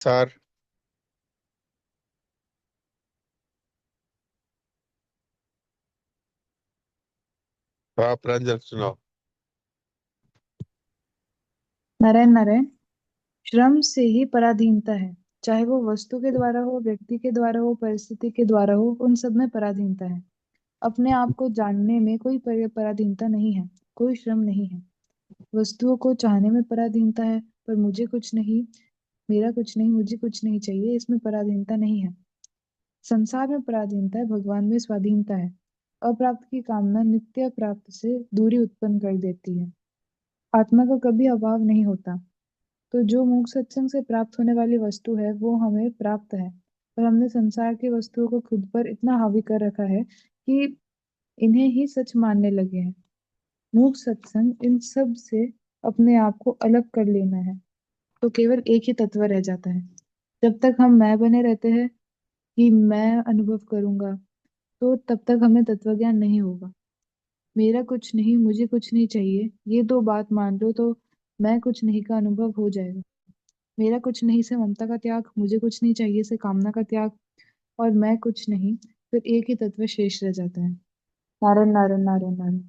Sir. हाँ प्रांजल सुनाओ। नारायण नारायण। श्रम से ही पराधीनता है। चाहे वो वस्तु के द्वारा हो, व्यक्ति के द्वारा हो, परिस्थिति के द्वारा हो, उन सब में पराधीनता है। अपने आप को जानने में कोई पराधीनता नहीं है। कोई श्रम नहीं है। वस्तुओं को चाहने में पराधीनता है, पर मुझे कुछ नहीं, मेरा कुछ नहीं, मुझे कुछ नहीं चाहिए, इसमें पराधीनता नहीं है। संसार में पराधीनता है, भगवान में स्वाधीनता है। अप्राप्त की कामना नित्य प्राप्त से दूरी उत्पन्न कर देती है। आत्मा का कभी अभाव नहीं होता। तो जो मोक्ष सत्संग से प्राप्त होने वाली वस्तु है वो हमें प्राप्त है, पर हमने संसार की वस्तुओं को खुद पर इतना हावी कर रखा है कि इन्हें ही सच मानने लगे हैं। मोक्ष सत्संग इन सब से अपने आप को अलग कर लेना है, तो केवल एक ही तत्व रह जाता है। जब तक हम मैं बने रहते हैं कि मैं अनुभव करूंगा, तो तब तक हमें तत्व ज्ञान नहीं होगा। मेरा कुछ नहीं, मुझे कुछ नहीं चाहिए, ये दो बात मान लो तो मैं कुछ नहीं का अनुभव हो जाएगा। मेरा कुछ नहीं से ममता का त्याग, मुझे कुछ नहीं चाहिए से कामना का त्याग, और मैं कुछ नहीं, फिर एक ही तत्व शेष रह जाता है। नारायण नारायण नारायण नारायण।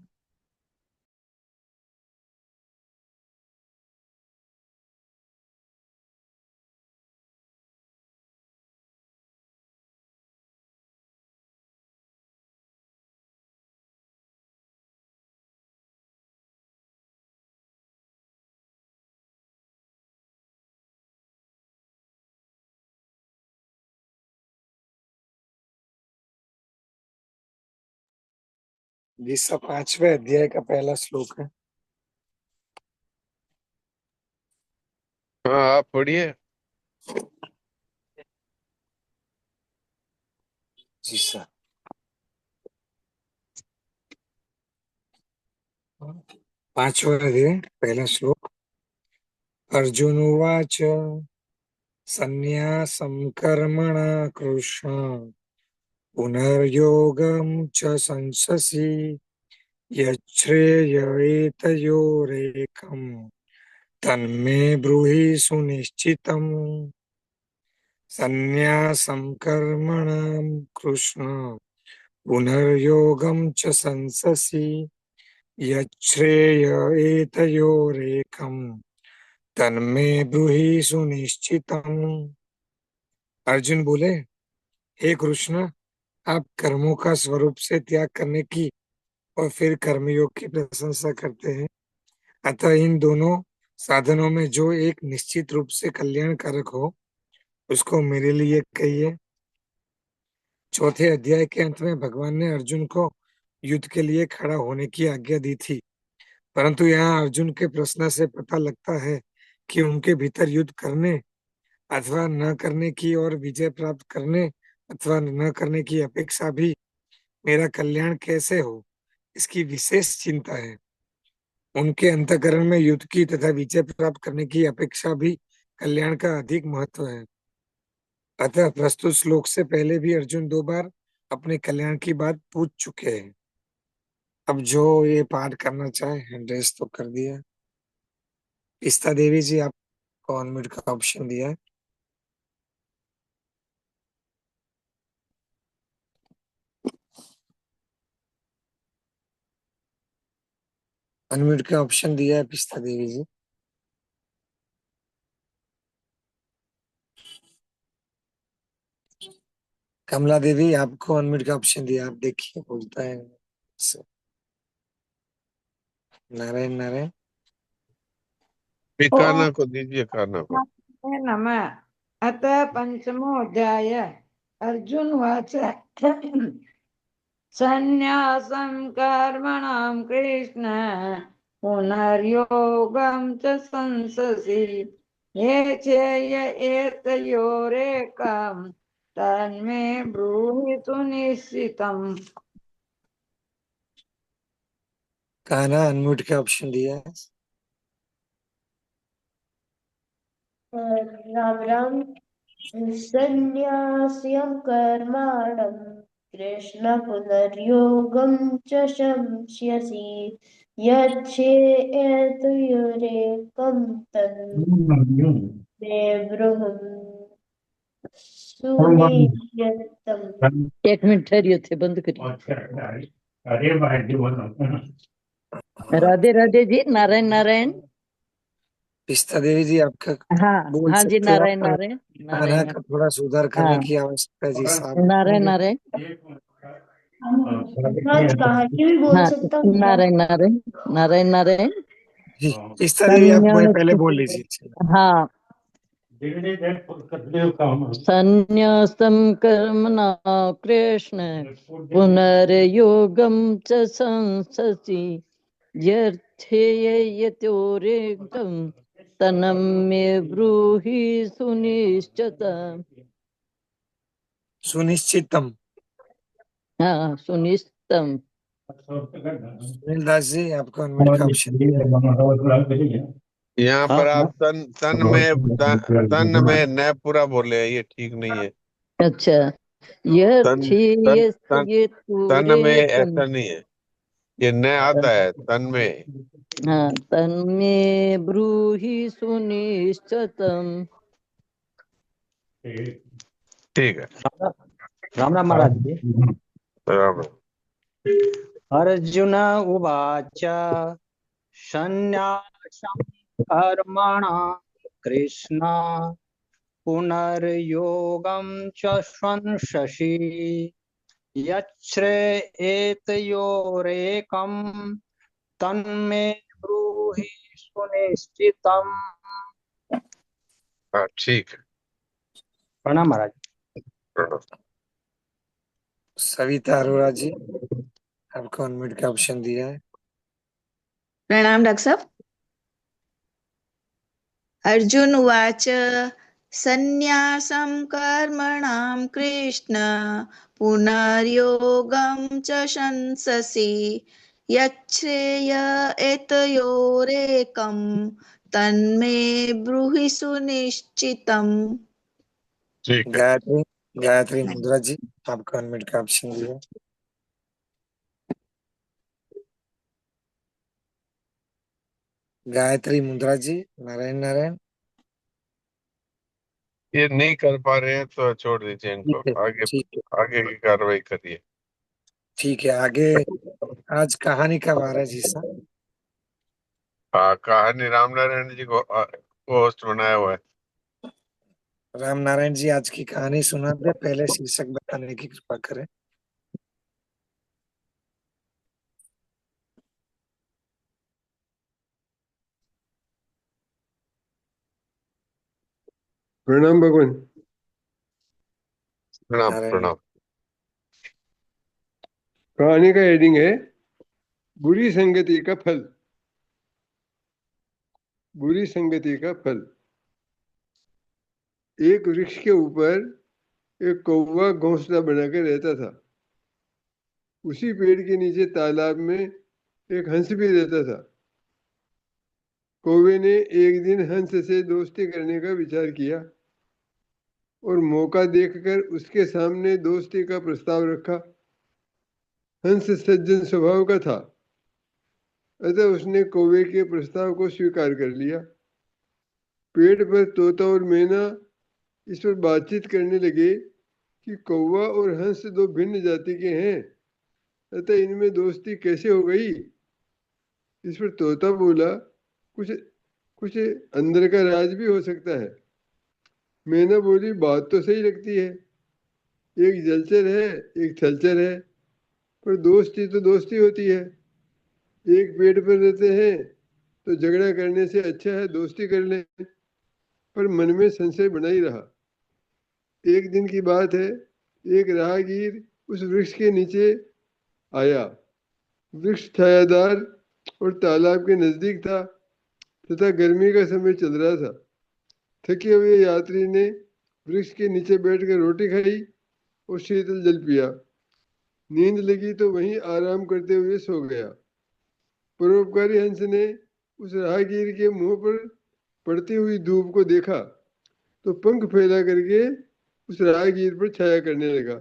जिसका 5वें अध्याय का पहला श्लोक है। हाँ आप पढ़िए। जी सर। 5वां अध्याय पहला श्लोक। अर्जुन उवाच संन्यासं कर्मणा कृष्ण पुनर्योगं च संससि यच्छ्रेय एतयोरेकम् तन्मे ब्रूहि सुनिश्चितम्। संन्यासं कर्मणां कृष्ण पुनर्योगं च संससि यच्छ्रेय एतयोरेकम् तन्मे ब्रूहि सुनिश्चितम्। अर्जुन बोले, हे कृष्ण, आप कर्मों का स्वरूप से त्याग करने की और फिर कर्मयोग की प्रशंसा करते हैं। अतः इन दोनों साधनों में जो एक निश्चित रूप से कल्याणकारक हो उसको मेरे लिए कहिए। चौथे अध्याय के अंत में भगवान ने अर्जुन को युद्ध के लिए खड़ा होने की आज्ञा दी थी, परंतु यहाँ अर्जुन के प्रश्न से पता लगता है कि उनके भीतर युद्ध करने अथवा न करने की और विजय प्राप्त करने अथवा न करने की अपेक्षा भी मेरा कल्याण कैसे हो, इसकी विशेष चिंता है। उनके अंतःकरण में युद्ध की तथा विजय प्राप्त करने की अपेक्षा भी कल्याण का अधिक महत्व है। अतः प्रस्तुत श्लोक से पहले भी अर्जुन 2 बार अपने कल्याण की बात पूछ चुके हैं। अब जो ये पाठ करना चाहे एड्रेस तो कर दिया। पिस्ता देवी जी, आपको अनम्यूट का ऑप्शन दिया है। अनम्यूट का ऑप्शन दिया है पिस्ता देवी जी। कमला देवी, आपको अनम्यूट का ऑप्शन दिया, आप देखिए बोलता है। नारायण नारायण। कान्हा को दीजिए, कान्हा को। ओम नमः। अतः पंचमोऽध्याय। अर्जुन वाच संन्यासं कर्मणां कृष्ण पुनर्योगं च संससि ये चेय एतयोरेकं तन्मे ब्रूहि सुनिश्चितम्। कान्हा, अनम्यूट का ऑप्शन दिया है। राम राम। संन्यास्यं कर्माणं कृष्ण पुनर्योगं च शंस्यसि यच्छेतयोरेकं तन्मे ब्रूहि सुनिश्चितम्। एक मिनट ठहरियो थे, बंद करिए। राधे राधे जी, नारायण नारायण। पिस्ता देवी जी आपका हाँ बोल हाँ जी, सकते हैं नारायण आप, नारायण खाना नारायण। का थोड़ा सुधार करने हाँ, की आवश्यकता है जी साहब। नारायण नारायण। आज कहानी भी बोल हाँ, सकता हूँ क्या? नारायण नारायण नारायण नारायण। जी पिस्ता देवी आप वही पहले संन्यास, बोल लीजिए। हाँ, संन्यासं कर्मणा कृष्ण पुनर्योगं च संससि यथेयतोरेकं तनं मे ब्रूहि सुनिश्चितम्। सुनिश्चितम। हाँ, सुनिश्चितम्। सुनील दास जी आपको अनम्यूट का ऑप्शन दिया है। यहाँ पर हाँ, आप तन में न पूरा बोले, ये ठीक नहीं है। अच्छा, तन तन तन तन में यथेयतोरेकं। ऐसा नहीं है, ये न आता है तन में। हाँ, तन्मे ब्रूहि सुनिश्चितम्। ठीक है। राम राम महाराज जी। बराबर। अर्जुन उवाच संन्यासं कर्मणां कृष्ण पुनर्योगं च संससि यच्छ्रेयेतयोरेकं तन्मे ब्रूहि सुनिश्चितम्। हाँ ठीक है। प्रणाम महाराज। प्रणाम। सविता अरोड़ा जी आपको अनम्यूट का ऑप्शन दिया है। प्रणाम डॉक्टर साहब। अर्जुन उवाच सन्न्यासं कर्मणां कृष्ण पुनर्योगं च शंससि यच्छ्रेय एतयोरेकं तन्मे ब्रूहि सुनिश्चितम्। ठीक है। गायत्री गायत्री मुद्रा जी आपको अनम्यूट का ऑप्शन दिया है। गायत्री मुद्रा जी, नारायण नारायण। ये नहीं कर पा रहे हैं तो छोड़ दीजिए इनको, ठीक है आगे ठीक है आगे की कार्रवाई करिए। ठीक है। आगे आज कहानी का वार है जी साहब। हाँ, कहानी रामनारायण जी को होस्ट बनाया हुआ है। राम नारायण जी आज की कहानी सुना दे, पहले शीर्षक बताने की कृपा करें। प्रणाम भगवान। प्रणाम नारायण प्रणाम। कहानी का हेडिंग है बुरी संगति का फल। बुरी संगति का फल। एक वृक्ष के ऊपर एक कौवा घोंसला बनाकर रहता था। उसी पेड़ के नीचे तालाब में एक हंस भी रहता था। कौवे ने एक दिन हंस से दोस्ती करने का विचार किया और मौका देखकर उसके सामने दोस्ती का प्रस्ताव रखा। हंस सज्जन स्वभाव का था, अतः उसने कौवे के प्रस्ताव को स्वीकार कर लिया। पेड़ पर तोता और मैना इस पर बातचीत करने लगे कि कौवा और हंस दो भिन्न जाति के हैं, अतः इनमें दोस्ती कैसे हो गई। इस पर तोता बोला, कुछ कुछ अंदर का राज भी हो सकता है। मैना बोली, बात तो सही लगती है, एक जलचर है एक थलचर है, पर दोस्ती तो दोस्ती होती है। एक पेड़ पर रहते हैं तो झगड़ा करने से अच्छा है दोस्ती कर लें। पर मन में संशय बना ही रहा। एक दिन की बात है, एक राहगीर उस वृक्ष के नीचे आया। वृक्ष छायादार और तालाब के नजदीक था तथा गर्मी का समय चल रहा था। थके हुए यात्री ने वृक्ष के नीचे बैठकर रोटी खाई और शीतल जल पिया। नींद लगी तो वहीं आराम करते हुए सो गया। परोपकारी हंस ने उस राहगीर के मुंह पर पड़ती हुई धूप को देखा तो पंख फैला करके उस राहगीर पर छाया करने लगा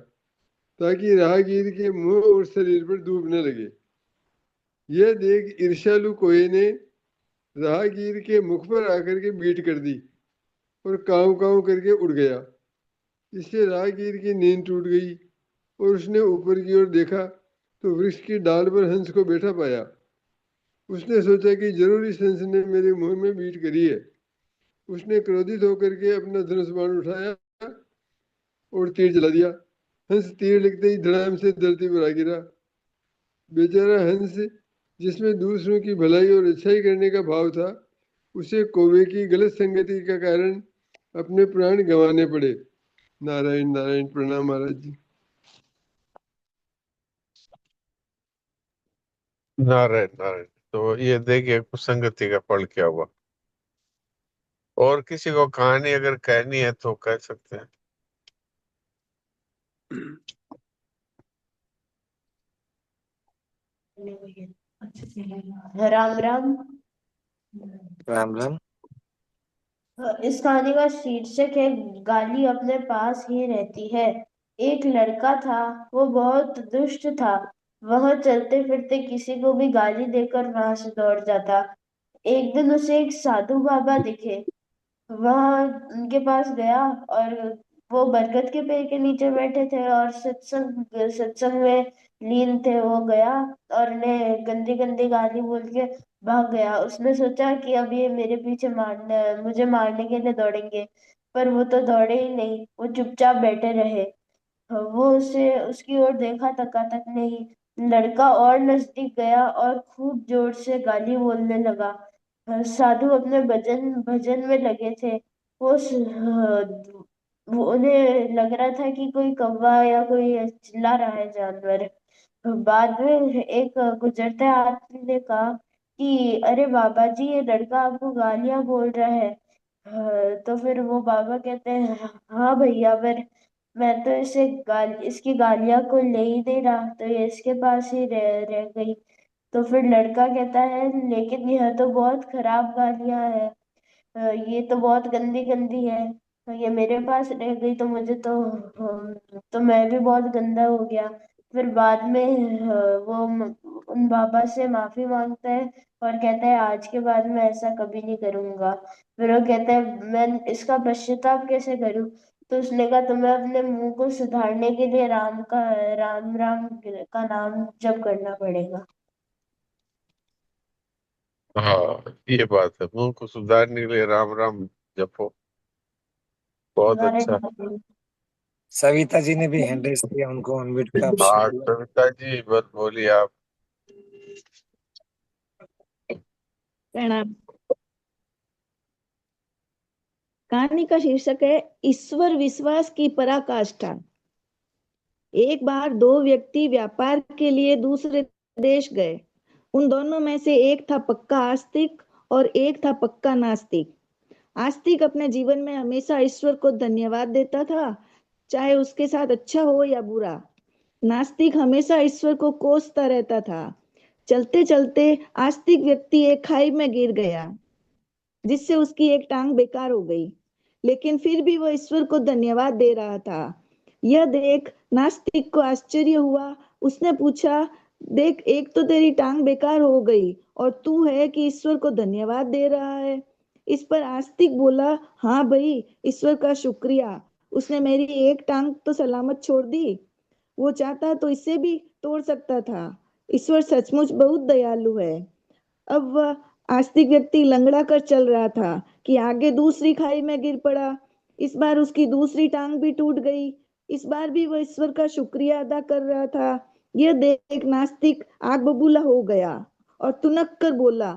ताकि राहगीर के मुंह और शरीर पर धूप न लगे। यह देख ईर्ष्यालु कोए ने राहगीर के मुख पर आकर के बीट कर दी और काव काव करके उड़ गया। इससे राहगीर की नींद टूट गई और उसने ऊपर की ओर देखा तो वृक्ष की डाल पर हंस को बैठा पाया। उसने सोचा कि जरूर इस हंस ने मेरे मुंह में बीट करी है। उसने क्रोधित होकर के अपना धनुष बाण उठाया और तीर चला दिया। हंस तीर लगते ही धड़ाम से धरती पर आ गिरा। बेचारा हंस, जिसमें दूसरों की भलाई और अच्छाई करने का भाव था, उसे कौवे की गलत संगति का कारण अपने प्राण गंवाने पड़े। नारायण नारायण। प्रणाम महाराज जी। नारायण नारायण। तो ये देखिए कुसंगति का फल क्या हुआ। और किसी को कहानी अगर कहनी है तो कह सकते हैं। राम राम। राम राम। इस कहानी का शीर्षक है गाली अपने पास ही रहती है। एक लड़का था, वो बहुत दुष्ट था। वह चलते फिरते किसी को भी गाली देकर वहां से दौड़ जाता। एक दिन उसे एक साधु बाबा दिखे। वह उनके पास गया और वो बरगद के पेड़ के नीचे बैठे थे और सत्संग सत्संग में लीन थे। वो गया और उन्हें गंदी गंदी गाली बोल के भाग गया। उसने सोचा कि अब ये मेरे पीछे मुझे मारने के लिए दौड़ेंगे, पर वो तो दौड़े ही नहीं, वो चुपचाप बैठे रहे। वो उसे उसकी ओर देखा तका तक नहीं। लड़का और नजदीक गया और खूब जोर से गाली बोलने लगा। साधु अपने भजन भजन में लगे थे। वो उन्हें लग रहा था कि कोई कौवा या कोई चिल्ला रहा है जानवर। बाद में एक गुजरते आदमी ने कहा कि अरे बाबा जी, ये लड़का आपको गालियां बोल रहा है। तो फिर वो बाबा कहते हैं, हाँ भैया, पर मैं तो इसकी गालियां को ले ही नहीं रहा, तो ये इसके पास ही रह गई। तो फिर लड़का कहता है, लेकिन यह तो बहुत खराब गालियां है। ये तो बहुत गंदी गंदी है। ये मेरे पास रह गई तो तो मैं भी बहुत गंदा हो गया। फिर बाद में उन बाबा से माफी मांगता है और कहता है, आज के बाद मैं ऐसा कभी नहीं करूंगा। फिर वो कहता है, मैं इसका पश्चाताप कैसे करूं? तो उसने कहा, तुम्हें अपने मुंह को सुधारने के लिए राम राम का नाम जप करना पड़ेगा। हाँ, ये बात है। मुंह को सुधारने के लिए राम राम जपो। बहुत अच्छा। नारायण। सविता जी ने भी हैंड रेस किया, उनको अनम्यूट का ऑप्शन हाँ दिया। कविता जी, बस बोलिए आप। प्रणाम। कहानी का शीर्षक है ईश्वर विश्वास की पराकाष्ठा। एक बार दो व्यक्ति व्यापार के लिए दूसरे देश गए। उन दोनों में से एक था पक्का आस्तिक और एक था पक्का नास्तिक। आस्तिक अपने जीवन में हमेशा ईश्वर को धन्यवाद देता था, चाहे उसके साथ अच्छा हो या बुरा। नास्तिक हमेशा ईश्वर को कोसता रहता था। चलते चलते आस्तिक व्यक्ति एक खाई में गिर गया, जिससे उसकी एक टांग बेकार हो गई, लेकिन फिर भी वह ईश्वर को धन्यवाद दे रहा था। यह देख नास्तिक को आश्चर्य हुआ। उसने पूछा, देख, एक तो तेरी टांग बेकार हो गई और तू है कि ईश्वर को धन्यवाद दे रहा है। इस पर आस्तिक बोला, हाँ भाई, ईश्वर का शुक्रिया, उसने मेरी एक टांग तो सलामत छोड़ दी। वो चाहता तो इसे भी तोड़ सकता था। ईश्वर सचमुच बहुत दयालु है। अब वह आस्तिक व्यक्ति लंगड़ा कर चल रहा था कि आगे दूसरी खाई में गिर पड़ा। इस बार उसकी दूसरी टांग भी टूट गई। इस बार भी वह ईश्वर का शुक्रिया अदा कर रहा था। यह देख नास्तिक आग बबूला हो गया और तुनक कर बोला,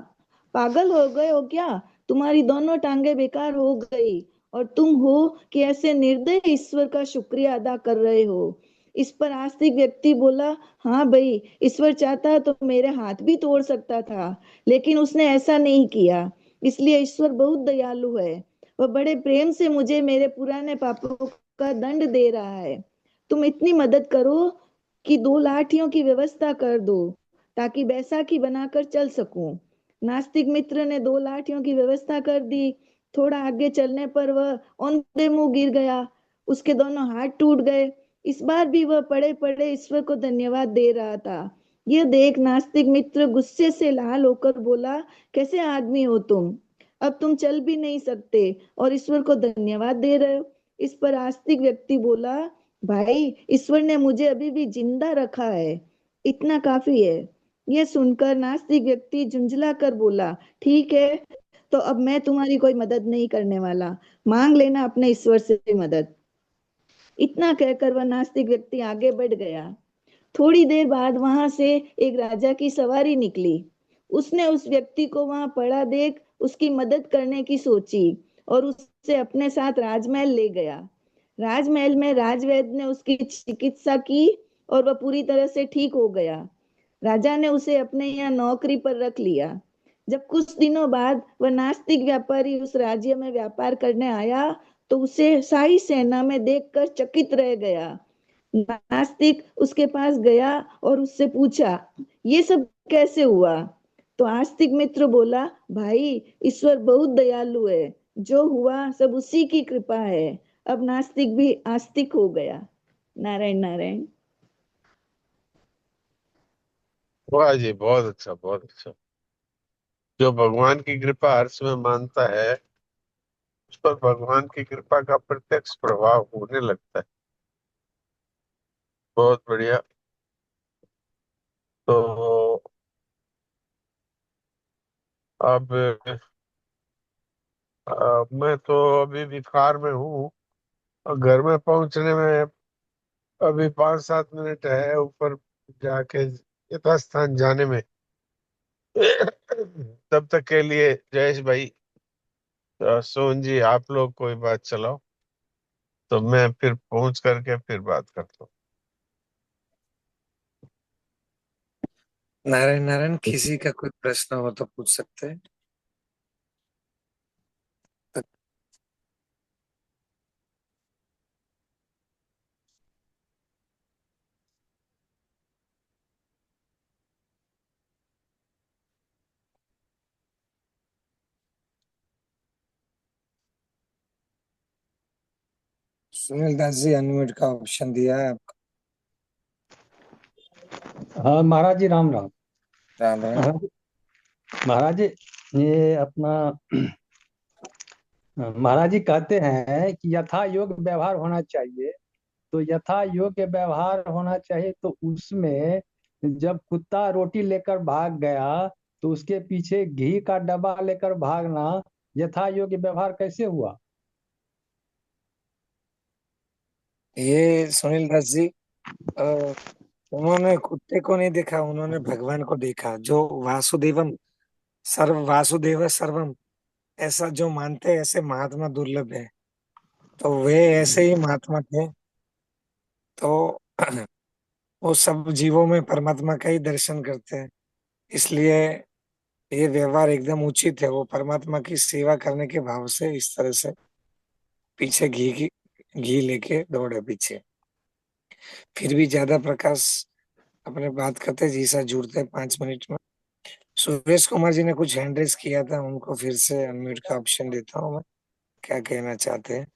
पागल हो गए हो क्या? तुम्हारी दोनों टांगे बेकार हो गई और तुम हो कि ऐसे निर्दय ईश्वर का शुक्रिया अदा कर रहे हो। इस पर आस्तिक व्यक्ति बोला, हाँ भाई, ईश्वर चाहता तो मेरे हाथ भी तोड़ सकता था, लेकिन उसने ऐसा नहीं किया। इसलिए ईश्वर बहुत दयालु है। वह बड़े प्रेम से मुझे मेरे पुराने पापों का दंड दे रहा है। तुम इतनी मदद करो कि 2 लाठियों की व्यवस्था कर दो, ताकि बैसाखी बनाकर चल सकूं। नास्तिक मित्र ने 2 लाठियों की व्यवस्था कर दी। थोड़ा आगे चलने पर वह औंधे मुंह गिर गया। उसके दोनों हाथ टूट गए। इस बार भी वह पड़े पड़े ईश्वर को धन्यवाद दे रहा था। यह देख नास्तिक मित्र गुस्से से लाल होकर बोला, कैसे आदमी हो तुम? अब तुम चल भी नहीं सकते और ईश्वर को धन्यवाद दे रहे हो। इस पर आस्तिक व्यक्ति बोला, भाई ईश्वर ने मुझे अभी भी जिंदा रखा है, इतना काफी है। ये सुनकर नास्तिक व्यक्ति झुंझला कर बोला, ठीक है, तो अब मैं तुम्हारी कोई मदद नहीं करने वाला, मांग लेना अपने ईश्वर से मदद। इतना कहकर वह नास्तिक व्यक्ति आगे बढ़ गया। थोड़ी देर बाद वहां से एक राजा की सवारी निकली। उसने उस व्यक्ति को वहां पड़ा देख उसकी मदद करने की सोची और उसे अपने साथ राजमहल ले गया। राजमहल में राजवैद्य ने उसकी चिकित्सा की और वह पूरी तरह से ठीक हो गया। राजा ने उसे अपने यहाँ नौकरी पर रख लिया। जब कुछ दिनों बाद वह नास्तिक व्यापारी उस राज्य में व्यापार करने आया तो उसे शाही सेना में देखकर चकित रह गया। नास्तिक उसके पास गया और उससे पूछा, ये सब कैसे हुआ? तो आस्तिक मित्र बोला, भाई ईश्वर बहुत दयालु है, जो हुआ सब उसी की कृपा है। अब नास्तिक भी आस्तिक हो गया। नारायण नारायण। वाह जी, बहुत अच्छा, बहुत अच्छा। जो भगवान की कृपा हर समय मानता है, उस पर भगवान की कृपा का प्रत्यक्ष प्रभाव होने लगता है। बहुत बढ़िया। तो अब मैं तो अभी भी कार में हूँ और घर में पहुंचने में अभी 5-7 मिनट है, ऊपर जाके यथास्थान जाने में। तब तक के लिए जयेश भाई, सोहन जी, आप लोग कोई बात चलाओ, तो मैं फिर पहुंच करके फिर बात करता हूँ। नारायण नारायण, किसी का कोई प्रश्न हो तो पूछ सकते हैं। सुनील दास जी, अनम्यूट का ऑप्शन दिया है आपको। हाँ महाराज जी, राम राम। राम राम। महाराज जी, ये अपना महाराज जी कहते हैं कि यथा योग्य व्यवहार होना चाहिए। तो यथा योग्य व्यवहार होना चाहिए, तो उसमें जब कुत्ता रोटी लेकर भाग गया तो उसके पीछे घी का डब्बा लेकर भागना यथा योग्य व्यवहार कैसे हुआ? ये सुनील दास जी, अ, उन्होंने कुत्ते को नहीं देखा, उन्होंने भगवान को देखा। जो वासुदेव सर्वम ऐसा जो मानते हैं, ऐसे महात्मा दुर्लभ है। तो वे ऐसे ही महात्मा थे। तो वो सब जीवों में परमात्मा का ही दर्शन करते हैं, इसलिए ये व्यवहार एकदम उचित है। वो परमात्मा की सेवा करने के भाव से इस तरह से पीछे घी लेके दौड़े पीछे। फिर भी ज्यादा प्रकाश अपने बात करते जी सा जुड़ते हैं 5 मिनट में। सुरेश कुमार जी ने कुछ हैंड रेज किया था, उनको फिर से अनम्यूट का ऑप्शन देता हूँ मैं। क्या कहना चाहते हैं?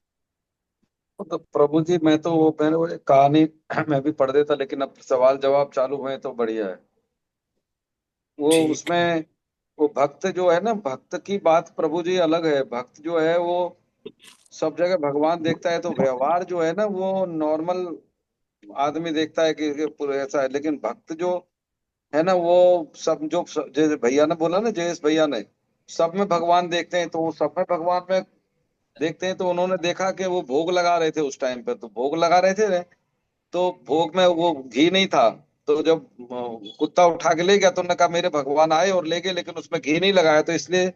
तो प्रभु जी, मैं तो मैंने वो कहानी मैं भी पढ़ देता, लेकिन अब सवाल जवाब चालू हुए तो बढ़िया है। वो ठीक। उसमें वो भक्त जो है ना, भक्त की बात प्रभु जी अलग है। भक्त जो है वो सब जगह भगवान देखता है, तो व्यवहार जो है ना वो नॉर्मल आदमी देखता है कि पूरा ऐसा है। लेकिन भक्त जो है ना वो सब जो जैसे भैया ने बोला ना, जयेश भैया ने, सब में भगवान देखते हैं। तो वो सब में भगवान में देखते हैं। तो उन्होंने देखा कि वो भोग लगा रहे थे उस टाइम पे, तो भोग लगा रहे थे, तो भोग में वो घी नहीं था। तो जब कुत्ता उठा के ले गया तो उन्होंने कहा मेरे भगवान आए और ले गए, लेकिन उसमें घी नहीं लगाया। तो इसलिए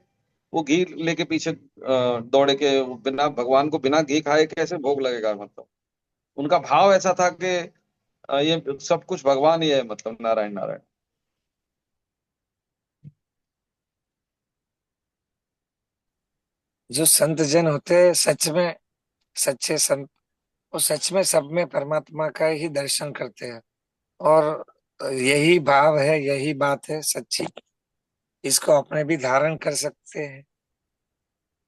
वो घी लेके पीछे दौड़े के, बिना भगवान को बिना घी खाए कैसे भोग लगेगा। मतलब उनका भाव ऐसा था कि ये सब कुछ भगवान ही है, मतलब नारायण नारायण। जो संत जन होते हैं सच में सच्चे संत, वो सच में सब में परमात्मा का ही दर्शन करते हैं। और यही भाव है, यही बात है सच्ची। इसको अपने भी धारण कर सकते हैं।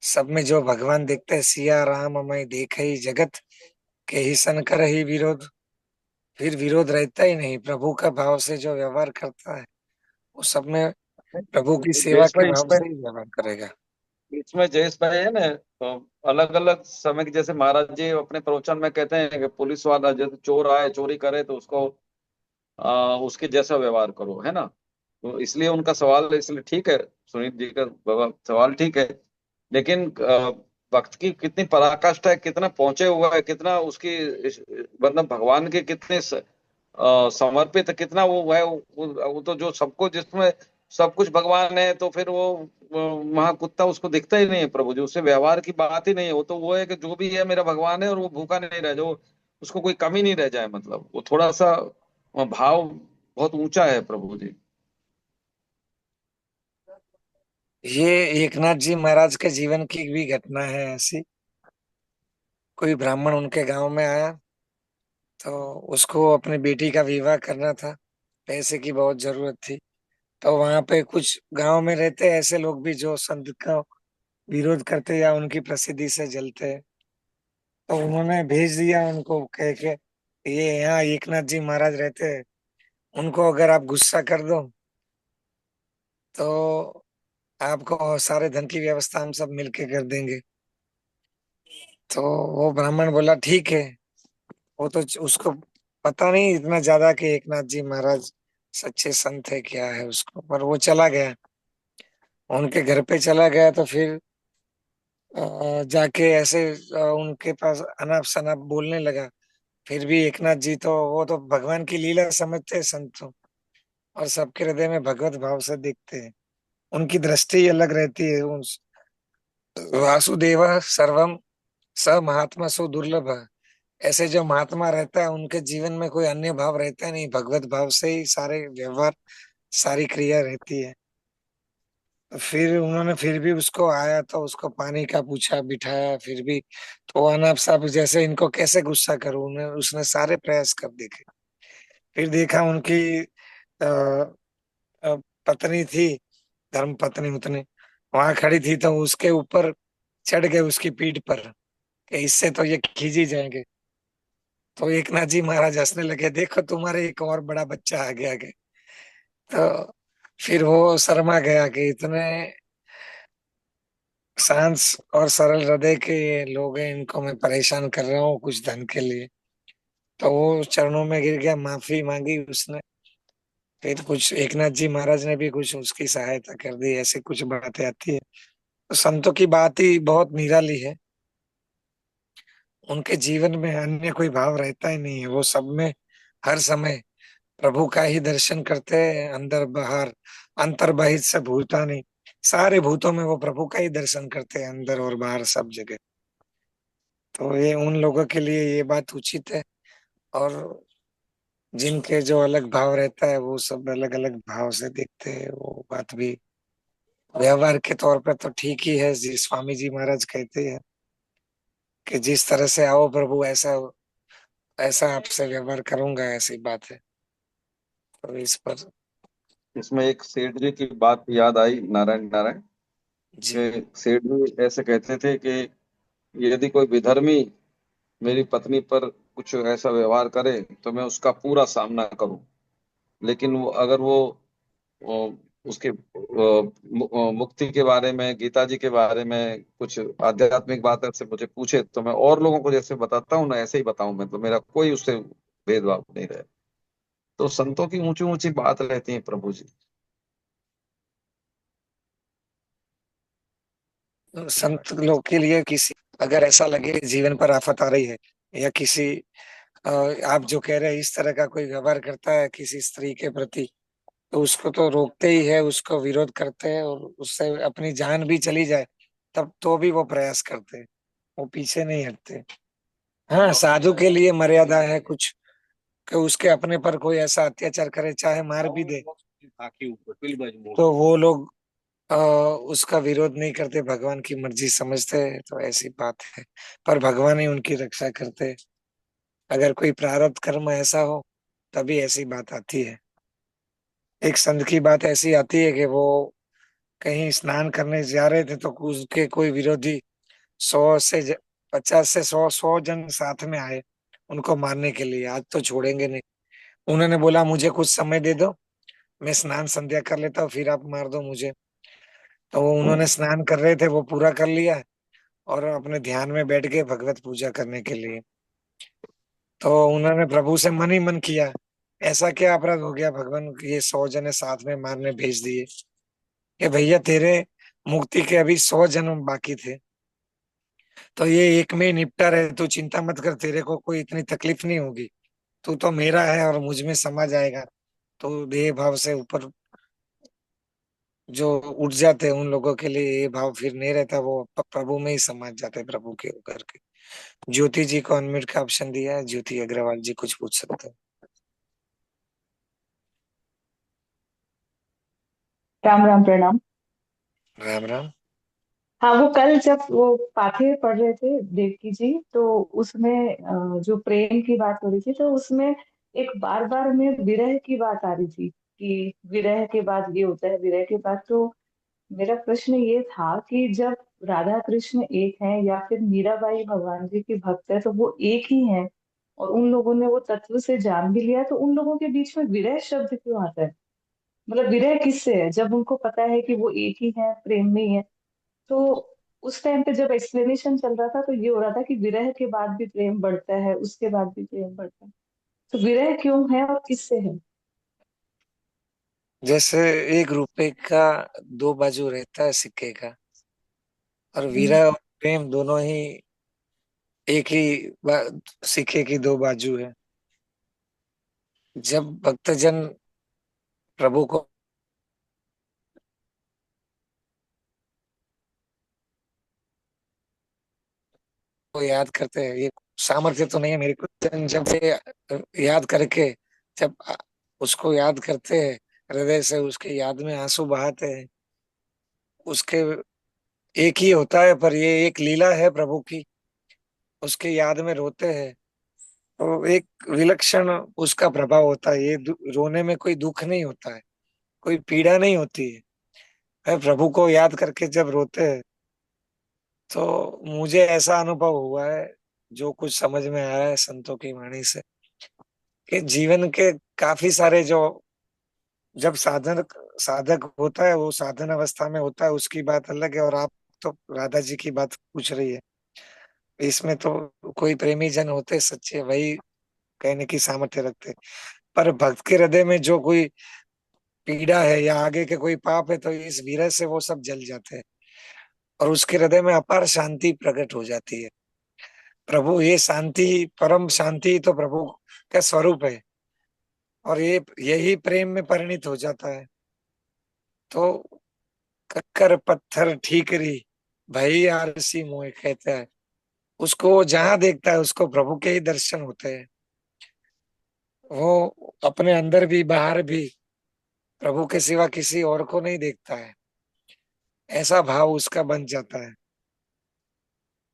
सब में जो भगवान देखते हैं, सिया राम मैं देखे ही जगत के ही सन कर ही विरोध। फिर विरोध रहता ही नहीं। प्रभु का भाव से जो व्यवहार करता है, वो सब में प्रभु की सेवा जयेश के भाई, भाव इसमें से ही व्यवहार करेगा। इसमें जयेश भाई है ना, तो अलग अलग समय के, जैसे महाराज जी अपने प्रवचन में कहते हैं कि पुलिस वाला जैसे चोर आए चोरी करे तो उसको उसके जैसा व्यवहार करो, है ना। तो इसलिए उनका सवाल इसलिए ठीक है, सुनील जी का सवाल ठीक है। लेकिन भक्त की कितनी पराकाष्ठा है, कितना पहुंचे हुआ है, कितना उसकी मतलब भगवान के कितने समर्पित, कितना वो है, वो तो जो सबको, जिसमें सब कुछ भगवान है, तो फिर वो वहां कुत्ता उसको दिखता ही नहीं है प्रभु जी, उससे व्यवहार की बात ही नहीं है। वो तो वो है कि जो भी है मेरा भगवान है, और वो भूखा नहीं रह जाए, उसको कोई कमी नहीं रह जाए, मतलब वो थोड़ा सा भाव बहुत ऊंचा है प्रभु जी। ये एकनाथ जी महाराज के जीवन की भी घटना है ऐसी। कोई ब्राह्मण उनके गांव में आया, तो उसको अपनी बेटी का विवाह करना था, पैसे की बहुत जरूरत थी। तो वहां पे कुछ गांव में रहते ऐसे लोग भी जो संत का विरोध करते या उनकी प्रसिद्धि से जलते हैं। तो उन्होंने भेज दिया उनको कह के, ये यहाँ एकनाथ जी महाराज रहते हैं, उनको अगर आप गुस्सा कर दो तो आपको सारे धन की व्यवस्था हम सब मिलके कर देंगे। तो वो ब्राह्मण बोला ठीक है। वो तो उसको पता नहीं इतना ज्यादा कि एकनाथ जी महाराज सच्चे संत है क्या है उसको, पर वो चला गया, उनके घर पे चला गया। तो फिर जाके ऐसे उनके पास अनाप शनाप बोलने लगा। फिर भी एकनाथ जी तो वो तो भगवान की लीला समझते हैं संत तो, और सबके हृदय में भगवत भाव से देखते हैं। उनकी दृष्टि ही अलग रहती है। वासुदेव सर्वम स महात्मा सो दुर्लभ। ऐसे जो महात्मा रहता है उनके जीवन में कोई अन्य भाव रहता नहीं, भगवत भाव से ही सारे व्यवहार सारी क्रिया रहती है। तो फिर उन्होंने फिर भी उसको आया तो उसको पानी का पूछा, बिठाया, फिर भी तो अनाप साहब जैसे इनको कैसे गुस्सा करूं, उन्हें उसने सारे प्रयास कर देखे। फिर देखा उनकी अ, अ, पत्नी थी, धर्म पत्नी उतनी वहां खड़ी थी, तो उसके ऊपर चढ़ गए उसकी पीठ पर कि इससे तो ये खींच ही जाएंगे। तो एकनाथ जी महाराज हंसने लगे, देखो तुम्हारे एक और बड़ा बच्चा आ गया आगे। तो फिर वो शर्मा गया कि इतने शांत और सरल हृदय के ये लोग हैं, इनको मैं परेशान कर रहा हूँ कुछ धन के लिए। तो वो चरणों में गिर गया, माफी मांगी उसने। फिर कुछ एकनाथ जी महाराज ने भी कुछ उसकी सहायता कर दी, ऐसे कुछ बातें आती है। तो संतों की बात ही बहुत निराली है। उनके जीवन में अन्य कोई भाव रहता ही नहीं है, वो सब में हर समय प्रभु का ही दर्शन करते हैं, अंदर बाहर, अंतर बाहिर से भूता नहीं, सारे भूतों में वो प्रभु का ही दर्शन करते हैं, अंदर और बाहर सब जगह। तो ये उन लोगों के लिए ये बात उचित है। और जिनके जो अलग भाव रहता है वो सब अलग अलग भाव से देखते हैं, वो बात भी व्यवहार के तौर पर तो ठीक ही है। जी स्वामी जी महाराज कहते हैं कि जिस तरह से आओ प्रभु ऐसा ऐसा आपसे व्यवहार करूंगा, ऐसी बात है। तो इस पर इसमें एक सेठ जी की बात याद आई, नारायण नारायण, जी कि सेठ जी ऐसे कहते थे कि यदि कोई विधर्मी मेरी पत्नी पर कुछ ऐसा व्यवहार करे तो मैं उसका पूरा सामना करूं। लेकिन वो अगर वो उसके मुक्ति के बारे में, गीता जी के बारे में कुछ आध्यात्मिक बात से मुझे पूछे तो मैं और लोगों को जैसे बताता हूँ ना, ऐसे ही बताऊं मैं, तो मेरा कोई उससे भेदभाव नहीं रहे। तो संतों की ऊंची ऊंची बात रहती है प्रभु जी। संत लोग के लिए किसी अगर ऐसा लगे जीवन पर आफत आ रही है, या किसी अ, आप जो कह रहे हैं इस तरह का कोई व्यवहार करता है किसी स्त्री के प्रति, तो उसको तो रोकते ही है, उसको विरोध करते हैं, और उससे अपनी जान भी चली जाए तब तो भी वो प्रयास करते हैं, वो पीछे नहीं हटते। हाँ, साधु के लिए मर्यादा है कुछ, कि उसके अपने पर कोई ऐसा अत्याचार करे चाहे मार भी दे, तो वो लोग उसका विरोध नहीं करते, भगवान की मर्जी समझते हैं, तो ऐसी बात है। पर भगवान ही उनकी रक्षा करते हैं। अगर कोई प्रारब्ध कर्म ऐसा हो तभी ऐसी बात आती है। एक संत की बात ऐसी आती है कि वो कहीं स्नान करने जा रहे थे, तो उसके कोई विरोधी 100 से 50 से 100 जन साथ में आए उनको मारने के लिए, आज तो छोड़ेंगे नहीं। उन्होंने बोला मुझे कुछ समय दे दो, मैं स्नान संध्या कर लेता हूँ, फिर आप मार दो मुझे। तो वो उन्होंने स्नान कर रहे थे वो पूरा कर लिया, और अपने ध्यान में बैठ गए भगवत पूजा करने के लिए। तो उन्होंने प्रभु से मन ही मन किया, ऐसा क्या अपराध हो गया भगवान, ये 100 जने साथ में मारने भेज दिए कि भैया तेरे मुक्ति के अभी 100 जन्म बाकी थे, तो ये एक में ही निपटा रहे, तू चिंता मत कर, तेरे को कोई इतनी तकलीफ नहीं होगी, तू तो मेरा है और मुझ में समा जाएगा। तो देह भाव से ऊपर जो उठ जाते हैं उन लोगों के लिए ये भाव फिर नहीं रहता, वो प्रभु में ही समा जाते हैं, प्रभु के होकर के। ज्योति जी को अनम्यूट का ऑप्शन दिया है, ज्योति अग्रवाल जी कुछ पूछ सकते हैं। राम राम, प्रणाम। राम राम। हाँ, वो कल जब वो पाठे पढ़ रहे थे देवकी जी, तो उसमें जो प्रेम की बात हो रही थी, तो उसमें एक बार बार में विरह की बात आ रही थी कि विरह के बाद ये होता है, विरह के बाद। तो मेरा प्रश्न ये था कि जब राधा कृष्ण एक हैं या फिर मीराबाई भगवान जी की भक्त है, तो वो एक ही हैं और उन लोगों ने वो तत्व से जान भी लिया, तो उन लोगों के बीच में विरह शब्द क्यों आता है? मतलब विरह किससे है जब उनको पता है कि वो एक ही है, प्रेम में ही है? तो उस टाइम पे जब एक्सप्लेनेशन चल रहा था, तो ये हो रहा था कि विरह के बाद भी प्रेम बढ़ता है, उसके बाद भी प्रेम बढ़ता है। तो विरह क्यों है और किससे है? जैसे एक रुपए का दो बाजू रहता है सिक्के का, और हम्म। विरह और प्रेम दोनों ही एक ही सिक्के की दो बाजू है। जब भक्तजन प्रभु को याद करते हैं, ये सामर्थ्य तो नहीं है मेरे को, जब ये याद करके, जब उसको याद करते हैं हृदय से, उसके याद में आंसू बहाते हैं, उसके एक ही होता है, पर ये एक लीला है प्रभु की, उसके याद में रोते हैं, तो एक विलक्षण उसका प्रभाव होता है। ये रोने में कोई दुख नहीं होता है, कोई पीड़ा नहीं होती है। प्रभु को याद करके जब रोते हैं, तो मुझे ऐसा अनुभव हुआ है, जो कुछ समझ में आया है संतों की वाणी से, कि जीवन के काफी सारे जो, जब साधक होता है वो साधन अवस्था में होता है, उसकी बात अलग है, और आप तो राधा जी की बात पूछ रही है, इसमें तो कोई प्रेमी जन होते सच्चे, वही कहने की सामर्थ्य रखते। पर भक्त के हृदय में जो कोई पीड़ा है या आगे के कोई पाप है, तो इस विरह से वो सब जल जाते हैं, और उसके हृदय में अपार शांति प्रकट हो जाती है। प्रभु ये शांति, परम शांति तो प्रभु का स्वरूप है, और ये यही प्रेम में परिणित हो जाता है। तो कक्कर पत्थर ठीकरी भाई आरसी मोए कहता है, उसको वो जहां देखता है उसको प्रभु के ही दर्शन होते हैं। वो अपने अंदर भी बाहर भी प्रभु के सिवा किसी और को नहीं देखता है, ऐसा भाव उसका बन जाता है,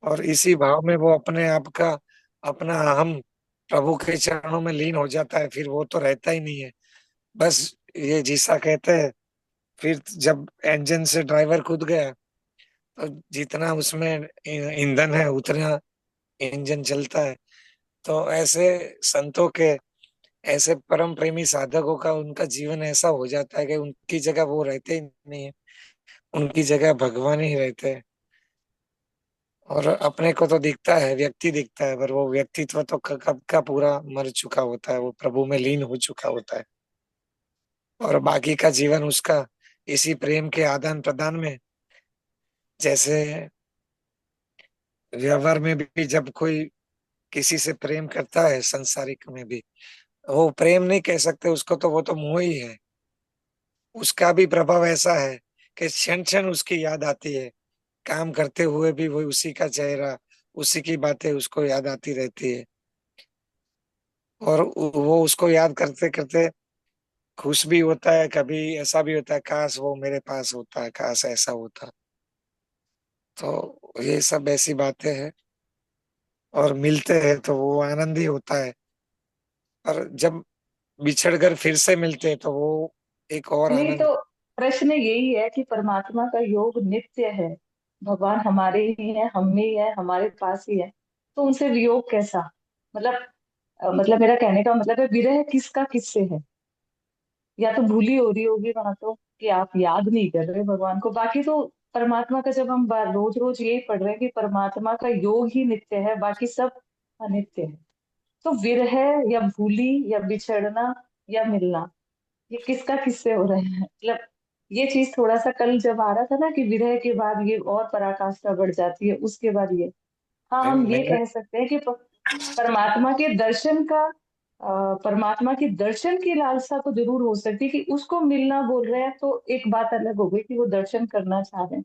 और इसी भाव में वो अपने आप का, अपना अहम प्रभु के चरणों में लीन हो जाता है, फिर वो तो रहता ही नहीं है। बस ये जिसा कहते हैं, फिर जब इंजन से ड्राइवर कूद गया, तो जितना उसमें ईंधन है उतना इंजन चलता है। तो ऐसे संतों के, ऐसे परम प्रेमी साधकों का, उनका जीवन ऐसा हो जाता है कि उनकी जगह वो रहते ही नहीं है, उनकी जगह भगवान ही रहते हैं। और अपने को तो दिखता है, व्यक्ति दिखता है, पर वो व्यक्तित्व तो कब का पूरा मर चुका होता है, वो प्रभु में लीन हो चुका होता है, और बाकी का जीवन उसका इसी प्रेम के आदान प्रदान में, जैसे व्यवहार में भी जब कोई किसी से प्रेम करता है, संसारिक में भी, वो प्रेम नहीं कह सकते उसको, तो वो तो मोह ही है। उसका भी प्रभाव ऐसा है कि क्षण क्षण उसकी याद आती है, काम करते हुए भी वो उसी का चेहरा, उसी की बातें उसको याद आती रहती है, और वो उसको याद करते करते खुश भी होता है, कभी ऐसा भी होता है काश वो मेरे पास होता है, काश ऐसा होता। तो ये सब ऐसी बातें हैं, और मिलते हैं तो वो आनंद ही होता है, और जब बिछड़कर फिर से मिलते हैं तो वो एक और नहीं, आनंद। तो प्रश्न यही है कि परमात्मा का योग नित्य है, भगवान हमारे ही है, हम में ही है, हमारे पास ही है, तो उनसे वियोग कैसा? मतलब मतलब मेरा कहने का मतलब है, विरह किसका किससे है? या तो भूली हो रही होगी वहां तो, कि आप याद नहीं कर रहे भगवान को, बाकी तो परमात्मा का जब हम रोज रोज यही पढ़ रहे हैं कि परमात्मा का योग ही नित्य है, बाकी सब अनित्य है, तो विरह या भूली या बिछड़ना या मिलना, ये किसका किससे हो रहे हैं? मतलब ये चीज थोड़ा सा कल जब आ रहा था ना कि विरह के बाद ये और पराकाष्ठा बढ़ जाती है, उसके बाद ये, हाँ हम ये मेरे कह सकते हैं कि परमात्मा के दर्शन का परमात्मा के दर्शन की लालसा तो जरूर हो सकती है कि उसको मिलना बोल रहे हैं, तो एक बात अलग हो गई कि वो दर्शन करना चाह रहे हैं।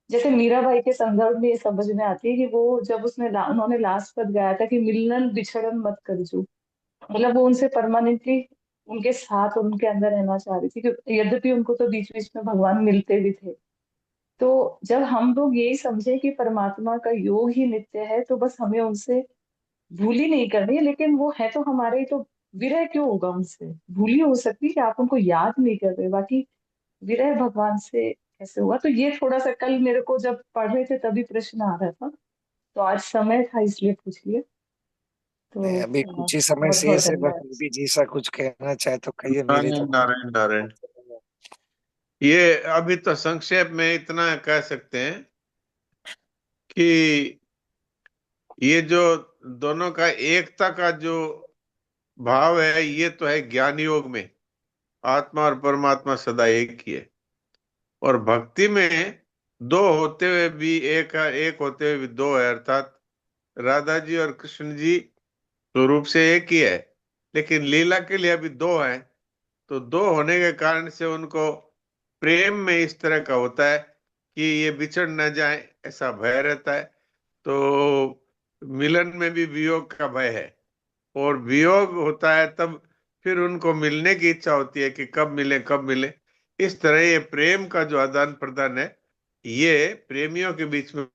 जैसे मीराबाई के संदर्भ में ये समझ में आती है कि वो जब उन्होंने लास्ट पद गाया था कि मिलनन बिछड़न मत करजू, मतलब वो उनसे परमानेंटली उनके साथ उनके अंदर रहना चाह रही थी, कि यद्यपि उनको तो बीच बीच में भगवान मिलते भी थे। तो जब हम लोग यही समझे कि परमात्मा का योग ही नित्य है, तो बस हमें उनसे भूली नहीं करनी है, लेकिन वो है तो हमारे ही, तो विरह क्यों होगा उनसे? भूली हो सकती है कि आप उनको याद नहीं कर रहे, बाकी विरह भगवान से कैसे हुआ? तो ये थोड़ा सा कल मेरे को जब पढ़ रहे थे तभी प्रश्न आ रहा था, तो आज समय था इसलिए पूछ लिया। तो अभी कुछ ही समय बहुत से बहुत बस धन्यवाद। बीबी जी सा कुछ कहना चाहे तो कहिए, मेरी तो नारायण नारायण। ये अभी तो संक्षेप में इतना कह सकते हैं कि ये जो दोनों का एकता का जो भाव है, ये तो है ज्ञान योग में, आत्मा और परमात्मा सदा एक ही है। और भक्ति में दो होते हुए भी एक है, एक होते हुए भी दो है, अर्थात राधा जी और कृष्ण जी स्वरूप से एक ही है, लेकिन लीला के लिए अभी दो है। तो दो होने के कारण से उनको प्रेम में इस तरह का होता है कि ये बिछड़ न जाए, ऐसा भय रहता है। तो मिलन में भी वियोग का भय है, और वियोग होता है तब फिर उनको मिलने की इच्छा होती है कि कब मिले कब मिले। इस तरह ये प्रेम का जो आदान प्रदान है, ये प्रेमियों के बीच में